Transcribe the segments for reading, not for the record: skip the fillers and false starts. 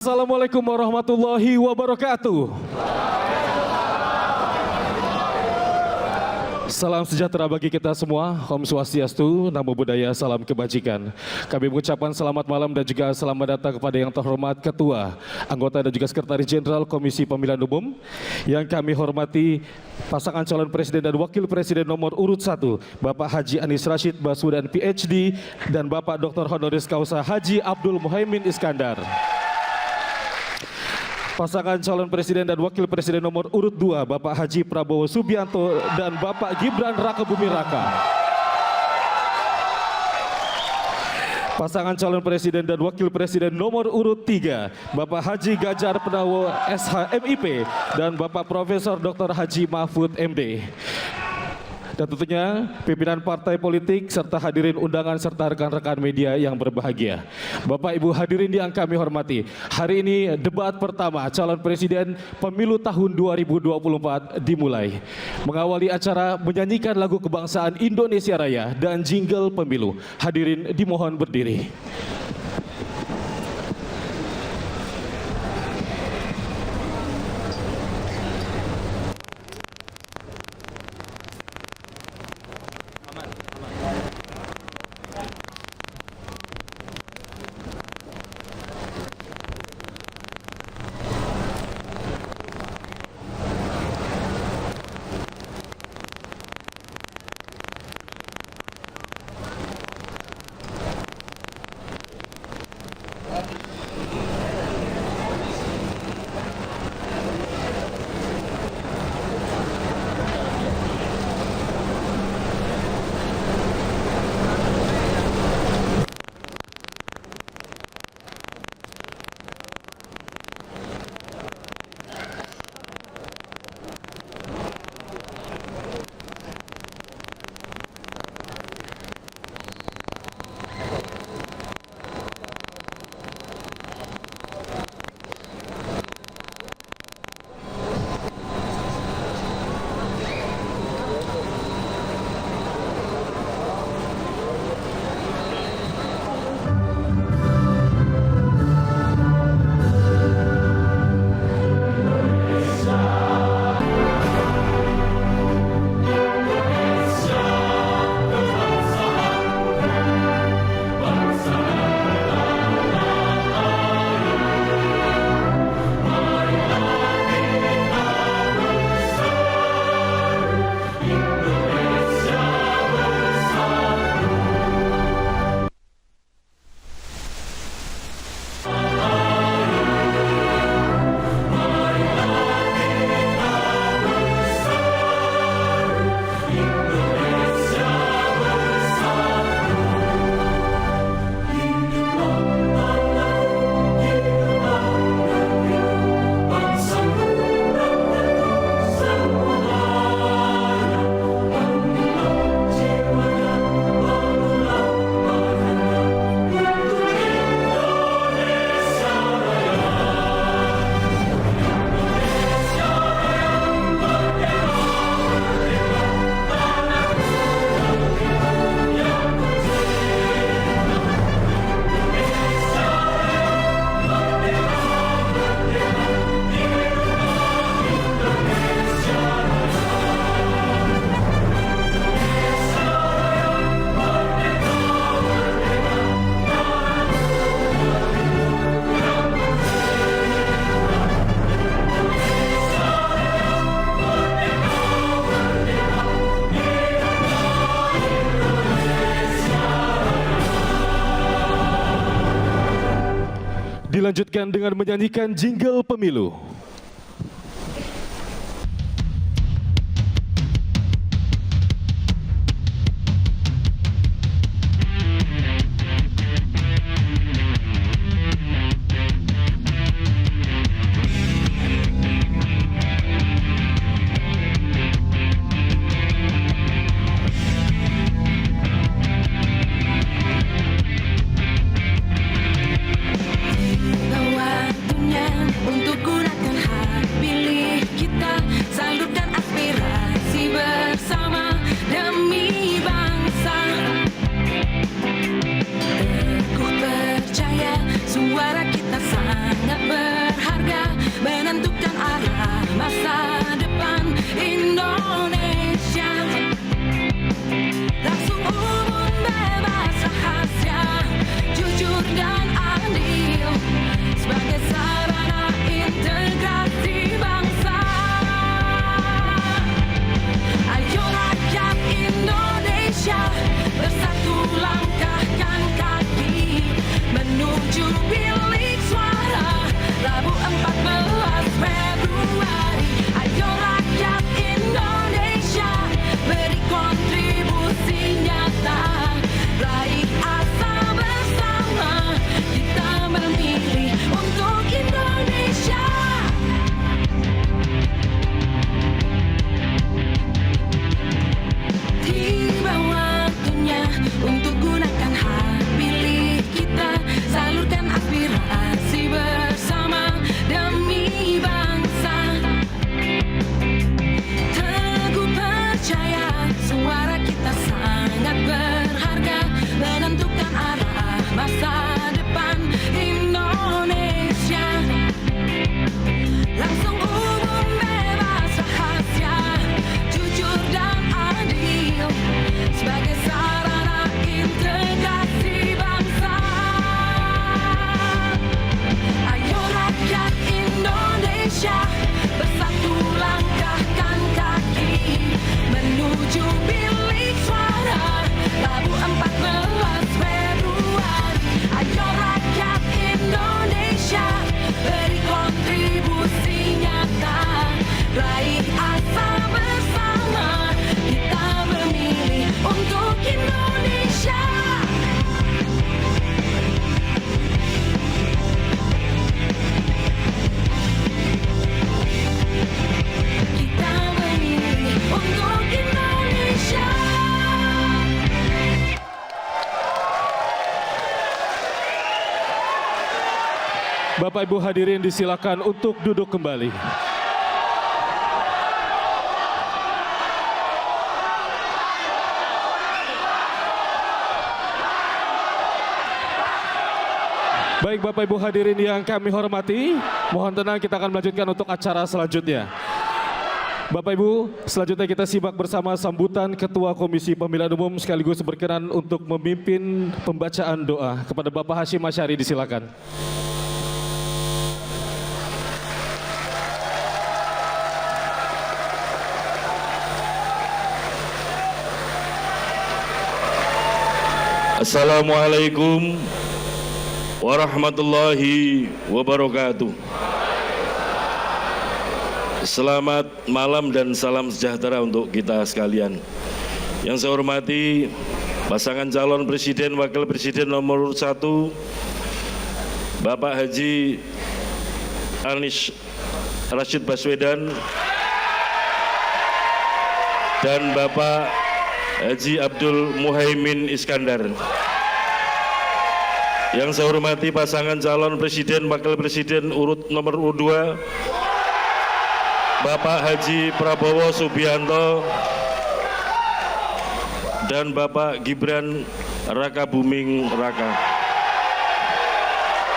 Assalamualaikum warahmatullahi wabarakatuh. Salam sejahtera bagi kita semua. Om Swastiastu, Namo Buddhaya, salam kebajikan. Kami mengucapkan selamat malam dan juga selamat datang kepada yang terhormat Ketua, Anggota dan juga Sekretaris Jenderal Komisi Pemilihan Umum. Yang kami hormati pasangan calon presiden dan wakil presiden nomor urut 1, Bapak Haji Anies Rashid Baswedan PhD dan Bapak Dr. Honoris Causa Haji Abdul Muhaimin Iskandar. Pasangan calon presiden dan wakil presiden nomor urut 2, Bapak Haji Prabowo Subianto dan Bapak Gibran Rakebuming Raka. Pasangan calon presiden dan wakil presiden nomor urut 3, Bapak Haji Gadjar Pranowo SHMIP dan Bapak Profesor Dr. Haji Mahfud MD. Dan tentunya pimpinan partai politik serta hadirin undangan serta rekan-rekan media yang berbahagia. Bapak Ibu hadirin yang kami hormati, hari ini debat pertama calon presiden pemilu tahun 2024 dimulai. Mengawali acara menyanyikan lagu kebangsaan Indonesia Raya dan jingle pemilu. Hadirin dimohon berdiri. Dilanjutkan dengan menyanyikan jingle pemilu. Waktunya untuk gunakan Bapak Ibu hadirin disilakan untuk duduk kembali. Baik Bapak Ibu hadirin yang kami hormati, mohon tenang, kita akan melanjutkan untuk acara selanjutnya. Bapak Ibu, selanjutnya kita simak bersama sambutan Ketua Komisi Pemilihan Umum sekaligus berkenan untuk memimpin pembacaan doa. Kepada Bapak Hashim Asyari disilakan. Assalamualaikum warahmatullahi wabarakatuh. Selamat malam dan salam sejahtera untuk kita sekalian. Yang saya hormati pasangan calon presiden wakil presiden nomor 1 Bapak Haji Anies Rashid Baswedan dan Bapak Haji Abdul Muhaimin Iskandar. Yang saya hormati pasangan calon presiden wakil presiden nomor urut 2 Bapak Haji Prabowo Subianto dan Bapak Gibran Raka Buming Raka.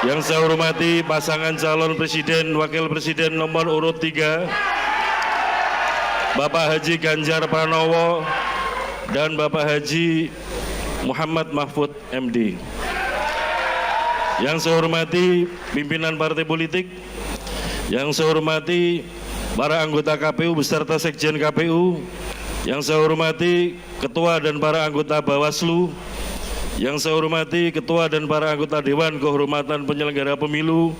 Yang saya hormati pasangan calon presiden wakil presiden nomor urut 3 Bapak Haji Ganjar Pranowo dan Bapak Haji Muhammad Mahfud MD. Yang saya hormati pimpinan partai politik, yang saya hormati para anggota KPU beserta Sekjen KPU, yang saya hormati Ketua dan para anggota Bawaslu, yang saya hormati Ketua dan para anggota Dewan Kehormatan Penyelenggara Pemilu,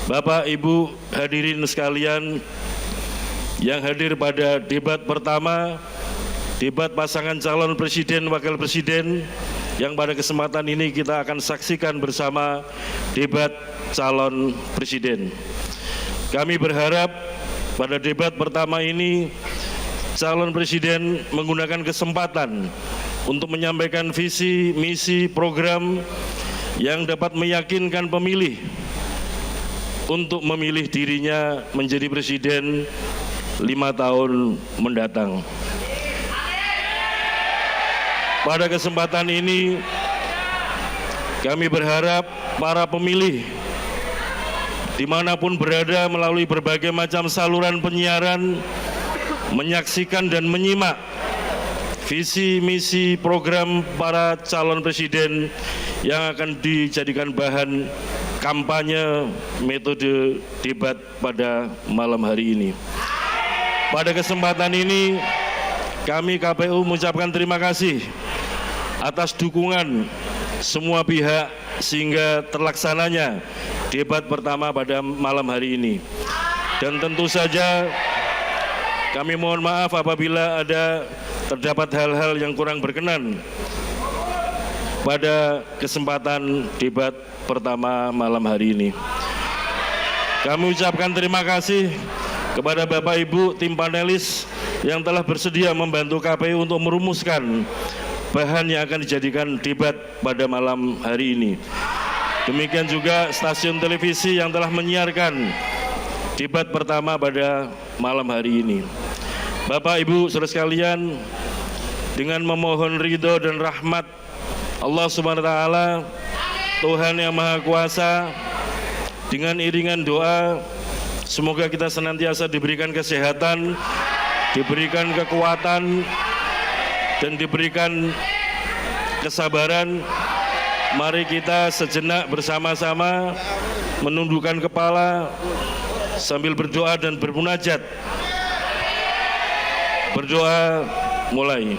Bapak Ibu hadirin sekalian yang hadir pada debat pertama, debat pasangan calon presiden wakil presiden, yang pada kesempatan ini kita akan saksikan bersama debat calon presiden. Kami berharap pada debat pertama ini calon presiden menggunakan kesempatan untuk menyampaikan visi, misi, program yang dapat meyakinkan pemilih untuk memilih dirinya menjadi presiden 5 tahun mendatang. Pada kesempatan ini kami berharap para pemilih dimanapun berada melalui berbagai macam saluran penyiaran menyaksikan dan menyimak visi, misi, program para calon presiden yang akan dijadikan bahan kampanye metode debat pada malam hari ini. Pada kesempatan ini kami KPU mengucapkan terima kasih atas dukungan semua pihak sehingga terlaksananya debat pertama pada malam hari ini. Dan tentu saja kami mohon maaf apabila terdapat hal-hal yang kurang berkenan pada kesempatan debat pertama malam hari ini. Kami ucapkan terima kasih kepada Bapak Ibu tim panelis yang telah bersedia membantu KPU untuk merumuskan bahan yang akan dijadikan debat pada malam hari ini. Demikian juga stasiun televisi yang telah menyiarkan debat pertama pada malam hari ini. Bapak Ibu saudara sekalian, dengan memohon ridho dan rahmat Allah Subhanahu wa taala, Tuhan yang Maha Kuasa, dengan iringan doa semoga kita senantiasa diberikan kesehatan, diberikan kekuatan, dan diberikan kesabaran. Mari kita sejenak bersama-sama menundukkan kepala sambil berdoa dan bermunajat. Berdoa mulai.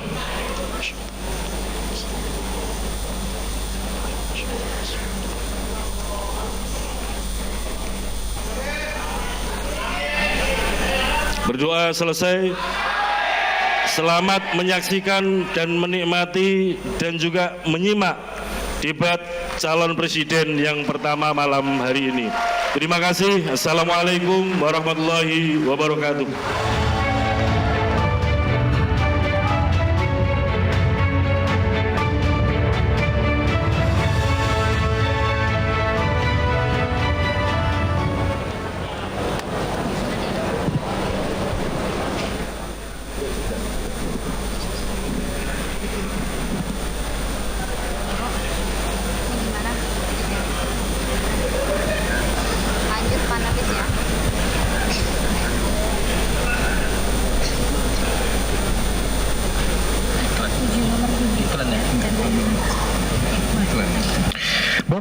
Berdoa selesai. Selamat menyaksikan dan menikmati dan juga menyimak debat calon presiden yang pertama malam hari ini. Terima kasih. Assalamualaikum warahmatullahi wabarakatuh.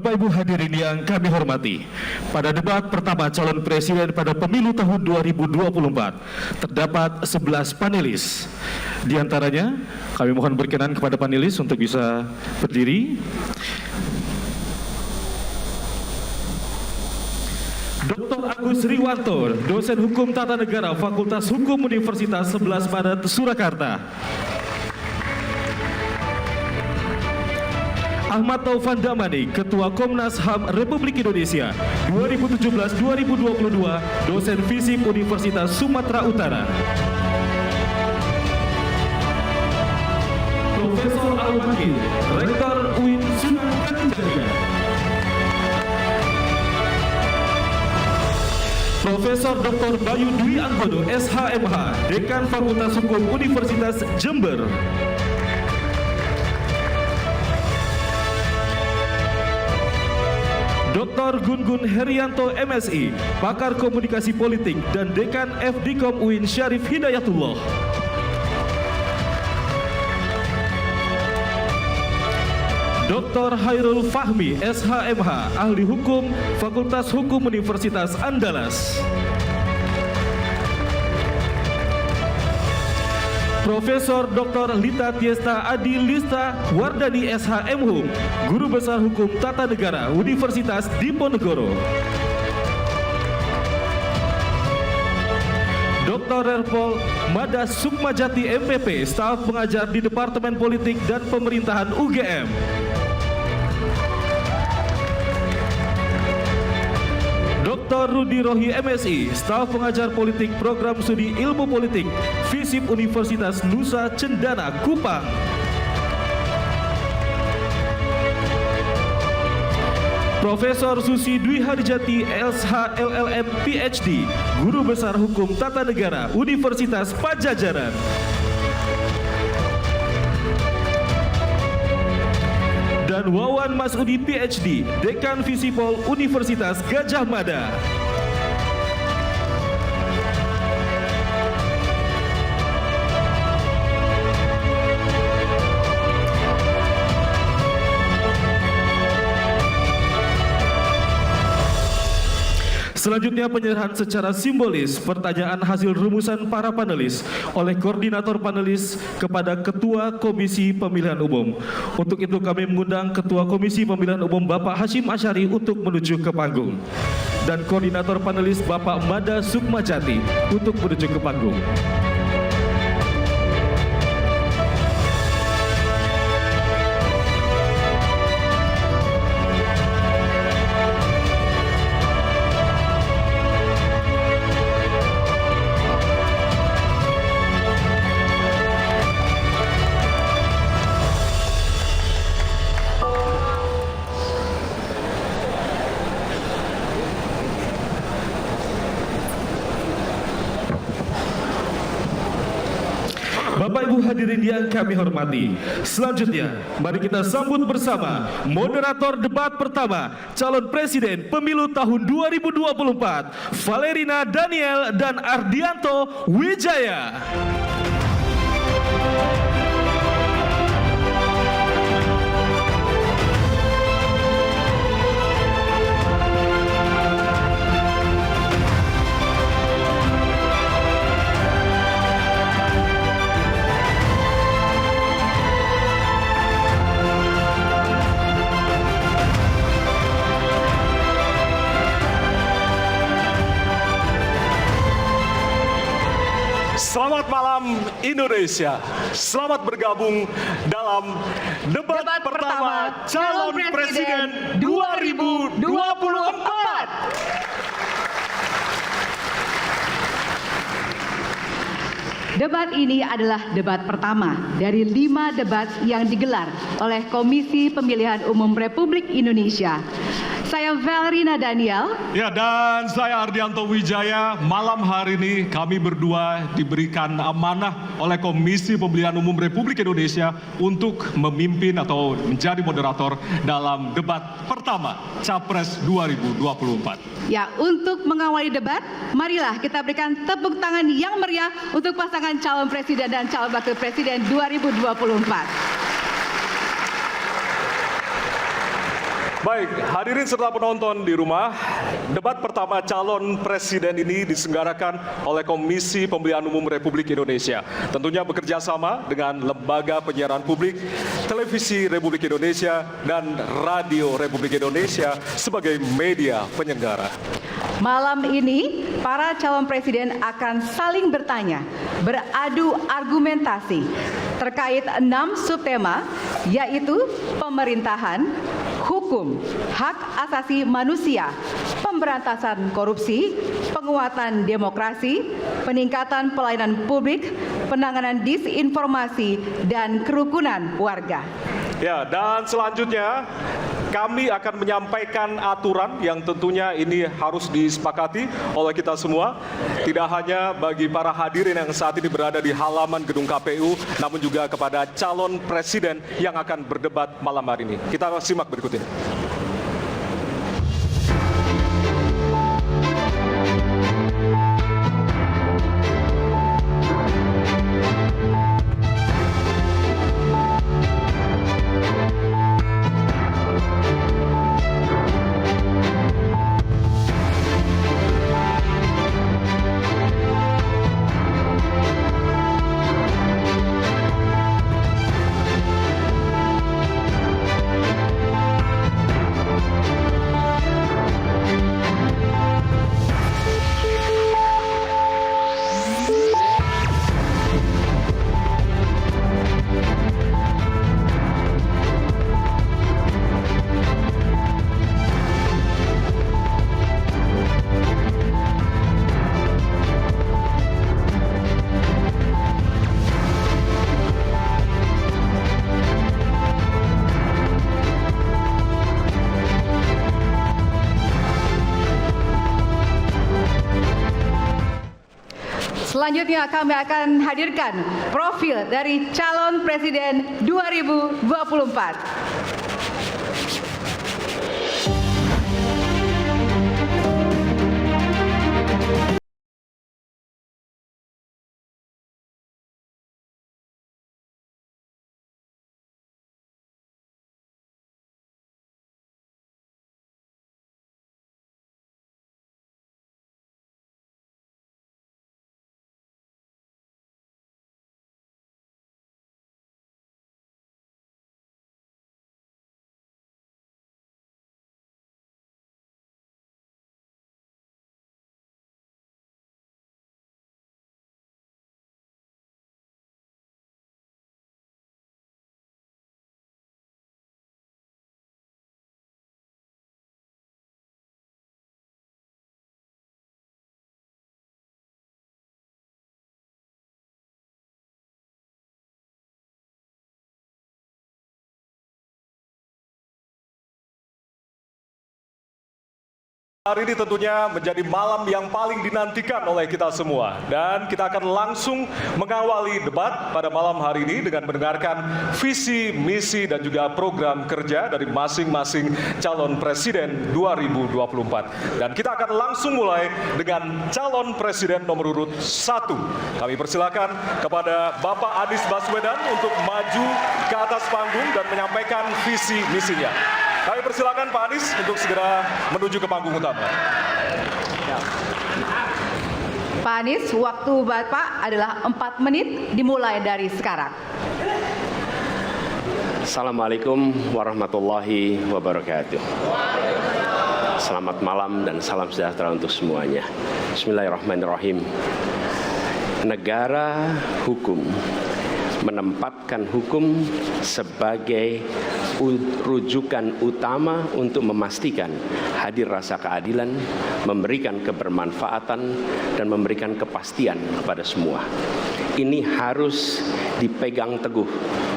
Bapak Ibu hadirin yang kami hormati, pada debat pertama calon presiden pada pemilu tahun 2024 terdapat 11 panelis. Di antaranya kami mohon berkenan kepada panelis untuk bisa berdiri. Dr. Agus Riwanto, dosen Hukum Tata Negara Fakultas Hukum Universitas 11 Maret Surakarta. Ahmad Taufan Damani, Ketua Komnas HAM Republik Indonesia 2017-2022, dosen FISIP Universitas Sumatera Utara. Profesor Al-Wakil, Rektor UIN Sunan Kalijaga. Profesor Dr. Bayu Dwi Anggodo, SHMH, Dekan Fakultas Hukum Universitas Jember. Dr. Gun-Gun Herianto, MSI, Pakar Komunikasi Politik dan Dekan FDKOM UIN Syarif Hidayatullah. Dr. Hairul Fahmi, SHMH, Ahli Hukum, Fakultas Hukum Universitas Andalas. Profesor Dr. Lita Tiesta Adi Lista Wardani SHM Hum, Guru Besar Hukum Tata Negara Universitas Diponegoro. Dr. Erpol Mada Sukmajati MPP, staf pengajar di Departemen Politik dan Pemerintahan UGM. Dr. Rudi Rohi MSI, staf pengajar politik program studi ilmu politik FISIP Universitas Nusa Cendana Kupang. Profesor Susi Dwi Harijati LSH-LLM PhD, Guru Besar Hukum Tata Negara Universitas Padjadjaran. Dan Wawan Masudi PhD, Dekan Visipol Universitas Gadjah Mada. Selanjutnya penyerahan secara simbolis pertanyaan hasil rumusan para panelis oleh koordinator panelis kepada Ketua Komisi Pemilihan Umum. Untuk itu kami mengundang Ketua Komisi Pemilihan Umum Bapak Hashim Asyari untuk menuju ke panggung. Dan koordinator panelis Bapak Mada Sukmajati untuk menuju ke panggung. Bapak Ibu hadirin yang kami hormati, selanjutnya mari kita sambut bersama moderator debat pertama calon presiden pemilu tahun 2024, Valerina Daniel dan Ardianto Wijaya. Selamat malam Indonesia. Selamat bergabung dalam debat pertama calon presiden 2024. Debat ini adalah debat pertama dari 5 debat yang digelar oleh Komisi Pemilihan Umum Republik Indonesia. Saya Valerina Daniel. Ya, dan saya Ardianto Wijaya. Malam hari ini kami berdua diberikan amanah oleh Komisi Pemilihan Umum Republik Indonesia untuk memimpin atau menjadi moderator dalam debat pertama Capres 2024. Ya, untuk mengawali debat, marilah kita berikan tepuk tangan yang meriah untuk pasangan calon presiden dan calon wakil presiden 2024. Baik, hadirin serta penonton di rumah, debat pertama calon presiden ini diselenggarakan oleh Komisi Pemilihan Umum Republik Indonesia. Tentunya bekerja sama dengan Lembaga Penyiaran Publik, Televisi Republik Indonesia, dan Radio Republik Indonesia sebagai media penyelenggara. Malam ini, para calon presiden akan saling bertanya, beradu argumentasi terkait 6 subtema, yaitu pemerintahan, hukum, hak asasi manusia, pemberantasan korupsi, penguatan demokrasi, peningkatan pelayanan publik, penanganan disinformasi, dan kerukunan warga. Ya, dan selanjutnya kami akan menyampaikan aturan yang tentunya ini harus disepakati oleh kita semua. Tidak hanya bagi para hadirin yang saat ini berada di halaman gedung KPU, namun juga kepada calon presiden yang akan berdebat malam hari ini. Kita simak berikut ini. Selanjutnya kami akan hadirkan profil dari calon presiden 2024. Hari ini tentunya menjadi malam yang paling dinantikan oleh kita semua. Dan kita akan langsung mengawali debat pada malam hari ini dengan mendengarkan visi, misi, dan juga program kerja dari masing-masing calon presiden 2024. Dan kita akan langsung mulai dengan calon presiden nomor urut 1. Kami persilakan kepada Bapak Anies Baswedan untuk maju ke atas panggung dan menyampaikan visi, misinya. Kami persilakan Pak Anies untuk segera menuju ke panggung utama. Pak Anies, waktu Bapak adalah 4 menit dimulai dari sekarang. Assalamualaikum warahmatullahi wabarakatuh. Selamat malam dan salam sejahtera untuk semuanya. Bismillahirrahmanirrahim. Negara hukum menempatkan hukum sebagai rujukan utama untuk memastikan hadir rasa keadilan, memberikan kebermanfaatan, dan memberikan kepastian kepada semua. Ini harus dipegang teguh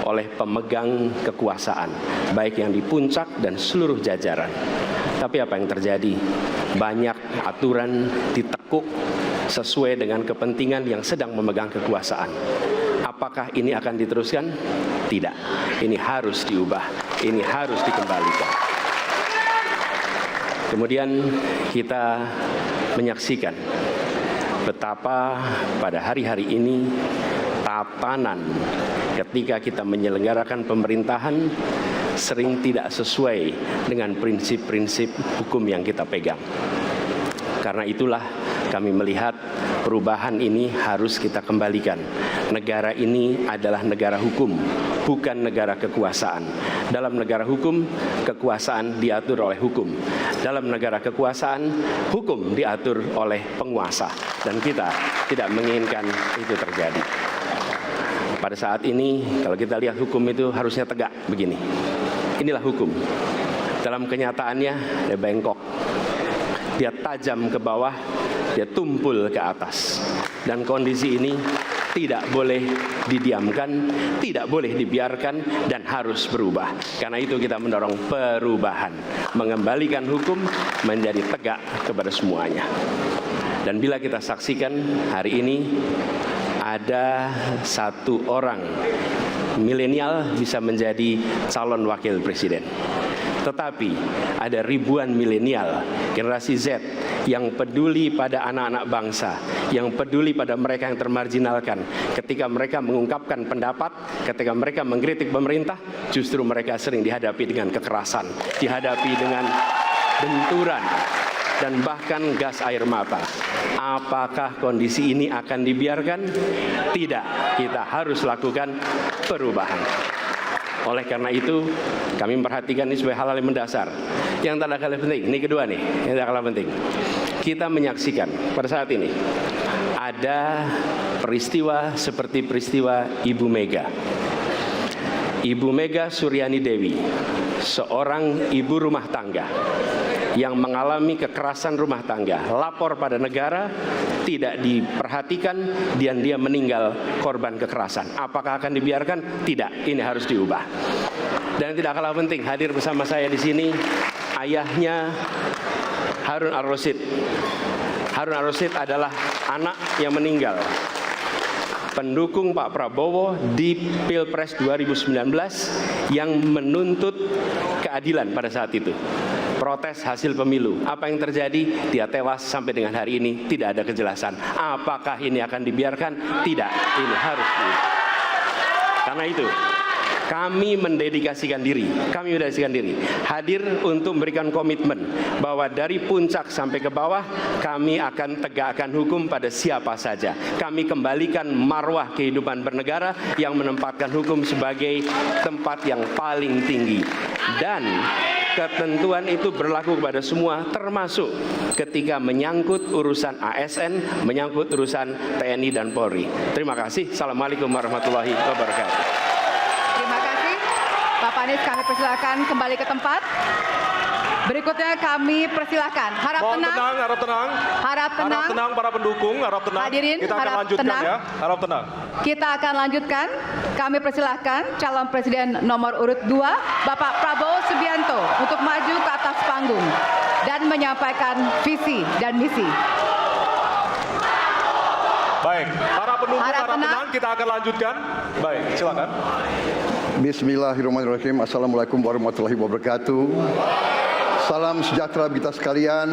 oleh pemegang kekuasaan, baik yang di puncak dan seluruh jajaran. Tapi apa yang terjadi? Banyak aturan ditekuk sesuai dengan kepentingan yang sedang memegang kekuasaan. Apakah ini akan diteruskan? Tidak. Ini harus diubah. Ini harus dikembalikan. Kemudian kita menyaksikan betapa pada hari-hari ini tatanan ketika kita menyelenggarakan pemerintahan sering tidak sesuai dengan prinsip-prinsip hukum yang kita pegang. Karena itulah kami melihat perubahan ini harus kita kembalikan. Negara ini adalah negara hukum, bukan negara kekuasaan. Dalam negara hukum, kekuasaan diatur oleh hukum. Dalam negara kekuasaan, hukum diatur oleh penguasa. Dan kita tidak menginginkan itu terjadi. Pada saat ini, kalau kita lihat hukum itu harusnya tegak begini. Inilah hukum. Dalam kenyataannya, dia bengkok. Dia tajam ke bawah, dia tumpul ke atas. Dan kondisi ini tidak boleh didiamkan, tidak boleh dibiarkan, dan harus berubah. Karena itu kita mendorong perubahan, mengembalikan hukum menjadi tegak kepada semuanya. Dan bila kita saksikan hari ini, ada satu orang milenial bisa menjadi calon wakil presiden. Tetapi ada ribuan milenial, generasi Z, yang peduli pada anak-anak bangsa, yang peduli pada mereka yang termarginalkan. Ketika mereka mengungkapkan pendapat, ketika mereka mengkritik pemerintah, justru mereka sering dihadapi dengan kekerasan, dihadapi dengan benturan, dan bahkan gas air mata. Apakah kondisi ini akan dibiarkan? Tidak, kita harus lakukan perubahan. Oleh karena itu, kami memperhatikan ini sebagai hal-hal yang mendasar. Yang tak kalah penting, ini kedua nih, yang tak kalah penting. Kita menyaksikan pada saat ini, ada peristiwa seperti peristiwa Ibu Mega. Ibu Mega Suryani Dewi, seorang ibu rumah tangga yang mengalami kekerasan rumah tangga, lapor pada negara, tidak diperhatikan, dan dia meninggal korban kekerasan. Apakah akan dibiarkan? Tidak, ini harus diubah. Dan tidak kalah penting, hadir bersama saya di sini ayahnya Harun Ar-Rasyid. Harun Ar-Rasyid adalah anak yang meninggal, pendukung Pak Prabowo di Pilpres 2019 yang menuntut keadilan pada saat itu. Protes hasil pemilu. Apa yang terjadi? Dia tewas sampai dengan hari ini tidak ada kejelasan. Apakah ini akan dibiarkan? Tidak. Ini harus dibiarkan. Karena itu, kami mendedikasikan diri. Hadir untuk memberikan komitmen bahwa dari puncak sampai ke bawah, kami akan tegakkan hukum pada siapa saja. Kami kembalikan marwah kehidupan bernegara yang menempatkan hukum sebagai tempat yang paling tinggi. Dan ketentuan itu berlaku kepada semua, termasuk ketika menyangkut urusan ASN, menyangkut urusan TNI dan Polri. Terima kasih. Assalamualaikum warahmatullahi wabarakatuh. Terima kasih. Bapak Anies, kami persilakan kembali ke tempat. Berikutnya kami persilakan. Harap tenang. Harap tenang. Harap tenang. Harap tenang para pendukung, harap tenang. Hadirin, kita akan harap lanjutkan tenang. ya. Harap tenang. Kita akan lanjutkan. Kami persilahkan calon presiden nomor urut 2, Bapak Prabowo Subianto, untuk maju ke atas panggung dan menyampaikan visi dan misi. Baik, para pendukung Harap harap tenang, kita akan lanjutkan. Baik, silakan. Bismillahirrahmanirrahim. Assalamualaikum warahmatullahi wabarakatuh. Salam sejahtera kita sekalian.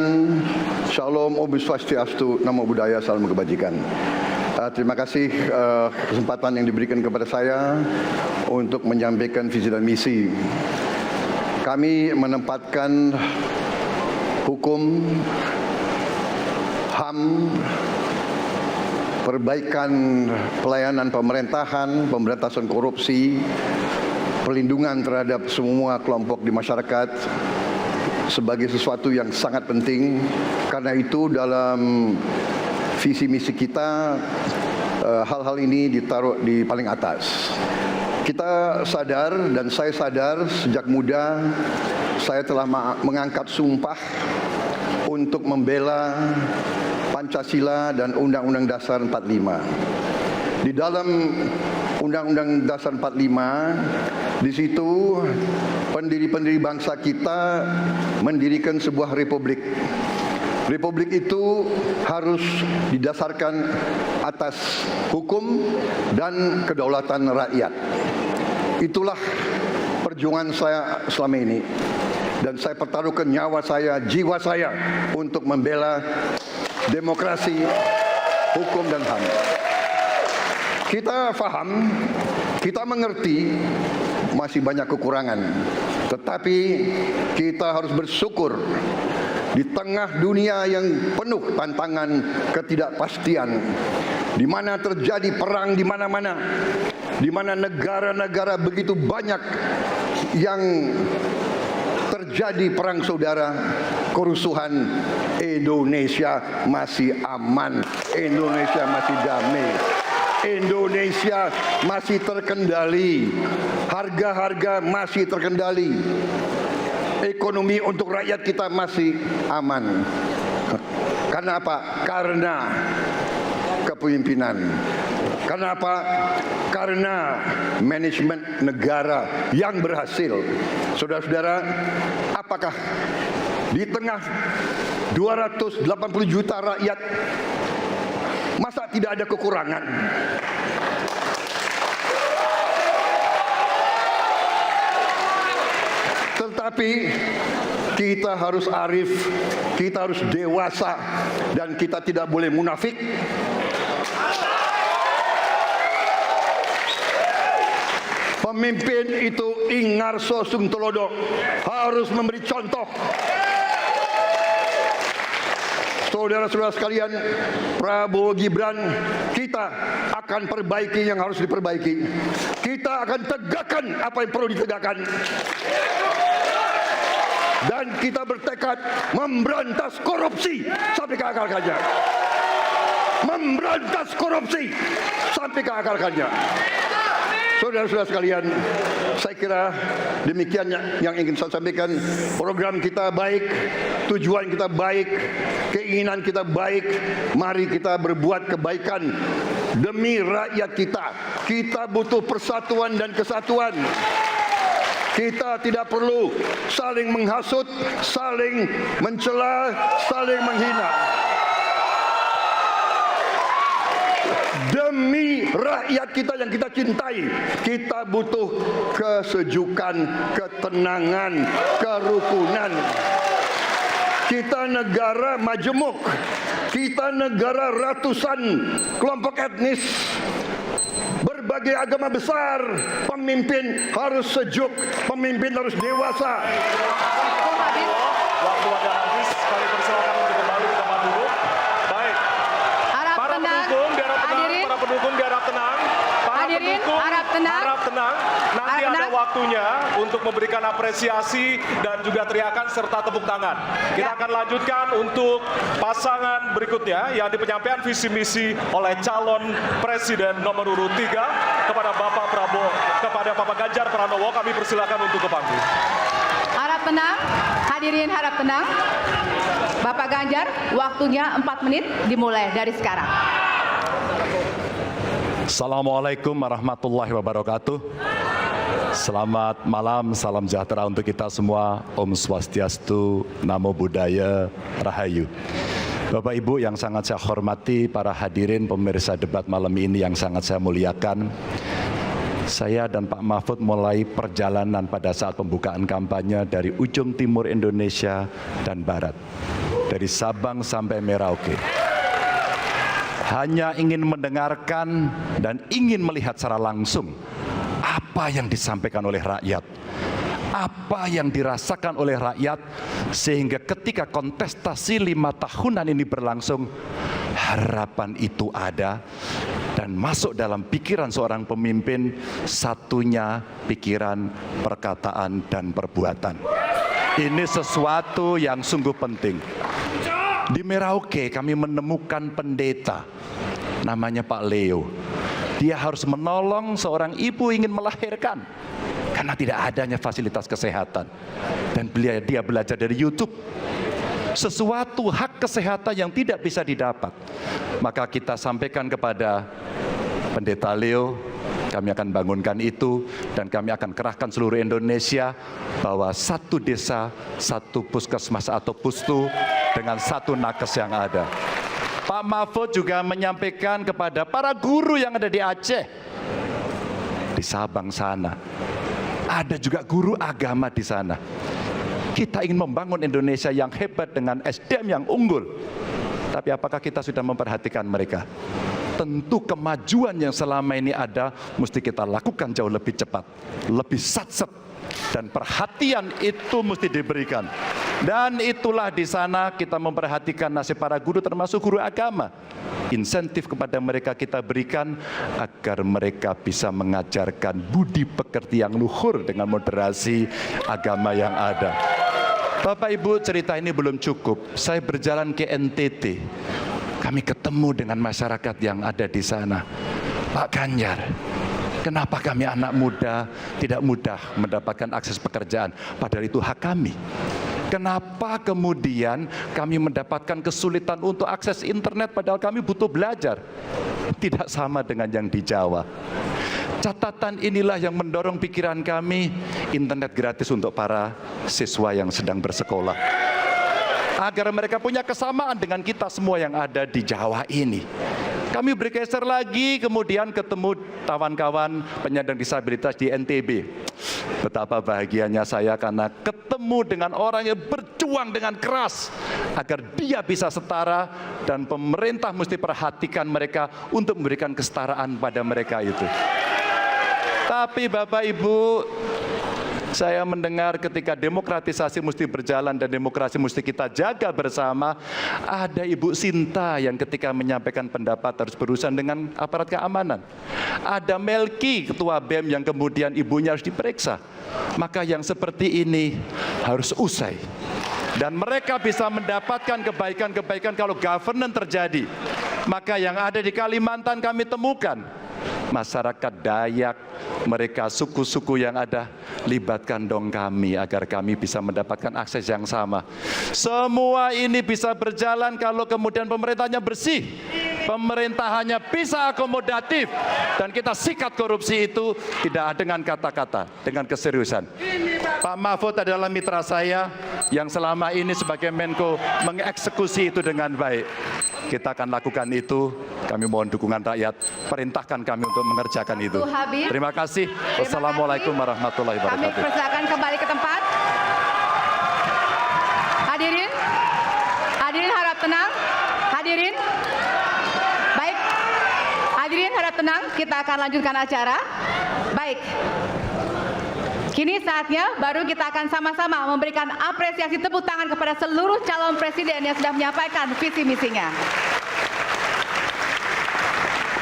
Shalom, Om Swastiastu, Namo Buddhaya, salam kebajikan. Terima kasih kesempatan yang diberikan kepada saya untuk menyampaikan visi dan misi. Kami menempatkan hukum, HAM, perbaikan pelayanan pemerintahan, pemberantasan korupsi, perlindungan terhadap semua kelompok di masyarakat sebagai sesuatu yang sangat penting. Karena itu dalam visi misi kita hal-hal ini ditaruh di paling atas. Kita sadar dan saya sadar sejak muda saya telah mengangkat sumpah untuk membela Pancasila dan Undang-Undang Dasar 45. Di dalam Undang-Undang Dasar 45, di situ pendiri-pendiri bangsa kita mendirikan sebuah republik. Republik itu harus didasarkan atas hukum dan kedaulatan rakyat. Itulah perjuangan saya selama ini. Dan saya pertaruhkan nyawa saya, jiwa saya untuk membela demokrasi, hukum dan HAM. Kita faham, kita mengerti masih banyak kekurangan. Tetapi kita harus bersyukur di tengah dunia yang penuh tantangan ketidakpastian, di mana terjadi perang di mana-mana, di mana negara-negara begitu banyak yang terjadi perang saudara, kerusuhan, Indonesia masih aman, Indonesia masih damai, Indonesia masih terkendali, harga-harga masih terkendali, ekonomi untuk rakyat kita masih aman. Karena apa? Karena kepemimpinan. Kenapa? Karena manajemen negara yang berhasil. Saudara-saudara, apakah di tengah 280 juta rakyat masa tidak ada kekurangan? Tetapi kita harus arif, kita harus dewasa, dan kita tidak boleh munafik. Pemimpin itu ingar sosung telodok, harus memberi contoh. Saudara-saudara sekalian, Prabowo Gibran, kita akan perbaiki yang harus diperbaiki. Kita akan tegakkan apa yang perlu ditegakkan. Dan kita bertekad memberantas korupsi sampai ke akar-akarnya. Memberantas korupsi sampai ke akar-akarnya. Saudara-saudara sekalian, saya kira demikian yang ingin saya sampaikan. Program kita baik, tujuan kita baik, keinginan kita baik. Mari kita berbuat kebaikan demi rakyat kita. Kita butuh persatuan dan kesatuan. Kita tidak perlu saling menghasut, saling mencela, saling menghina. Demi rakyat kita yang kita cintai, kita butuh kesejukan, ketenangan, kerukunan. Kita negara majemuk, kita negara ratusan kelompok etnis, berbagai agama besar. Pemimpin harus sejuk, pemimpin harus dewasa. Waktu ada habis, kami persilakan untuk kembali ke tempat duduk. Baik. Para pendukung biar tenang, para pendukung biar tenang. Para pendukung harap tenang. Nanti ada waktunya untuk memberikan apresiasi dan juga teriakan serta tepuk tangan. Kita akan lanjutkan untuk pasangan berikutnya yang di penyampaian visi misi oleh calon presiden nomor urut 3 kepada Bapak Prabowo, kepada Bapak Ganjar Pranowo. Kami persilakan untuk ke panggung. Harap tenang, hadirin harap tenang. Bapak Ganjar, waktunya 4 menit dimulai dari sekarang. Assalamualaikum warahmatullahi wabarakatuh. Selamat malam, salam sejahtera untuk kita semua. Om Swastiastu, Namo Buddhaya, Rahayu. Bapak Ibu yang sangat saya hormati, para hadirin pemirsa debat malam ini yang sangat saya muliakan. Saya dan Pak Mahfud mulai perjalanan pada saat pembukaan kampanye dari ujung timur Indonesia dan barat, dari Sabang sampai Merauke. Hanya ingin mendengarkan dan ingin melihat secara langsung apa yang disampaikan oleh rakyat, apa yang dirasakan oleh rakyat, sehingga ketika kontestasi 5 tahunan ini berlangsung, harapan itu ada dan masuk dalam pikiran seorang pemimpin. Satunya pikiran, perkataan, dan perbuatan. Ini sesuatu yang sungguh penting. Di Merauke kami menemukan pendeta namanya Pak Leo. Dia harus menolong seorang ibu ingin melahirkan karena tidak adanya fasilitas kesehatan. Dan dia belajar dari YouTube. Sesuatu hak kesehatan yang tidak bisa didapat. Maka kita sampaikan kepada Pendeta Leo, kami akan bangunkan itu dan kami akan kerahkan seluruh Indonesia bahwa satu desa, satu puskesmas atau pustu dengan satu nakes yang ada. Pak Mahfud juga menyampaikan kepada para guru yang ada di Aceh, di Sabang sana. Ada juga guru agama di sana. Kita ingin membangun Indonesia yang hebat dengan SDM yang unggul. Tapi apakah kita sudah memperhatikan mereka? Tentu kemajuan yang selama ini ada mesti kita lakukan jauh lebih cepat, lebih satset. dan perhatian itu mesti diberikan. Dan itulah di sana kita memperhatikan nasib para guru, termasuk guru agama. Insentif kepada mereka kita berikan agar mereka bisa mengajarkan budi pekerti yang luhur dengan moderasi agama yang ada. Bapak Ibu, cerita ini belum cukup. Saya berjalan ke NTT. Kami ketemu dengan masyarakat yang ada di sana. Pak Ganjar, kenapa kami anak muda tidak mudah mendapatkan akses pekerjaan? Padahal itu hak kami. Kenapa kemudian kami mendapatkan kesulitan untuk akses internet padahal kami butuh belajar? Tidak sama dengan yang di Jawa. Catatan inilah yang mendorong pikiran kami, internet gratis untuk para siswa yang sedang bersekolah. Agar mereka punya kesamaan dengan kita semua yang ada di Jawa ini. Kami bergeser lagi, kemudian ketemu kawan-kawan penyandang disabilitas di NTB. Betapa bahagianya saya karena ketemu dengan orang yang berjuang dengan keras agar dia bisa setara, dan pemerintah mesti perhatikan mereka untuk memberikan kesetaraan pada mereka itu. Tapi Bapak Ibu, saya mendengar ketika demokratisasi mesti berjalan dan demokrasi mesti kita jaga bersama, ada Ibu Sinta yang ketika menyampaikan pendapat harus berurusan dengan aparat keamanan. Ada Melki, Ketua BEM, yang kemudian ibunya harus diperiksa. Maka yang seperti ini harus usai. Dan mereka bisa mendapatkan kebaikan-kebaikan kalau governance terjadi. Maka yang ada di Kalimantan kami temukan. Masyarakat Dayak, mereka suku-suku yang ada, libatkan dong kami agar kami bisa mendapatkan akses yang sama. Semua ini bisa berjalan kalau kemudian pemerintahnya bersih, pemerintahannya bisa akomodatif, dan kita sikat korupsi itu tidak dengan kata-kata, dengan keseriusan. Pak Mahfud adalah mitra saya yang selama ini sebagai Menko mengeksekusi itu dengan baik. Kita akan lakukan itu. Kami mohon dukungan rakyat. Perintahkan kami untuk mengerjakan itu. Terima kasih. Wassalamualaikum warahmatullahi wabarakatuh. Kami persilakan kembali ke tempat. Hadirin, hadirin harap tenang. Hadirin, baik. Hadirin harap tenang. Kita akan lanjutkan acara. Baik. Kini saatnya baru kita akan sama-sama memberikan apresiasi tepuk tangan kepada seluruh calon presiden yang sudah menyampaikan visi misinya.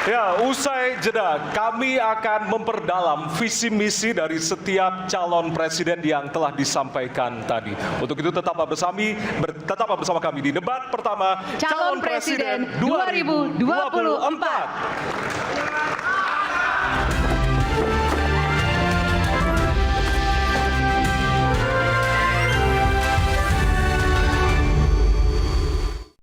Ya, usai jeda, kami akan memperdalam visi misi dari setiap calon presiden yang telah disampaikan tadi. Untuk itu tetaplah bersama kami di debat pertama Calon Presiden 2024.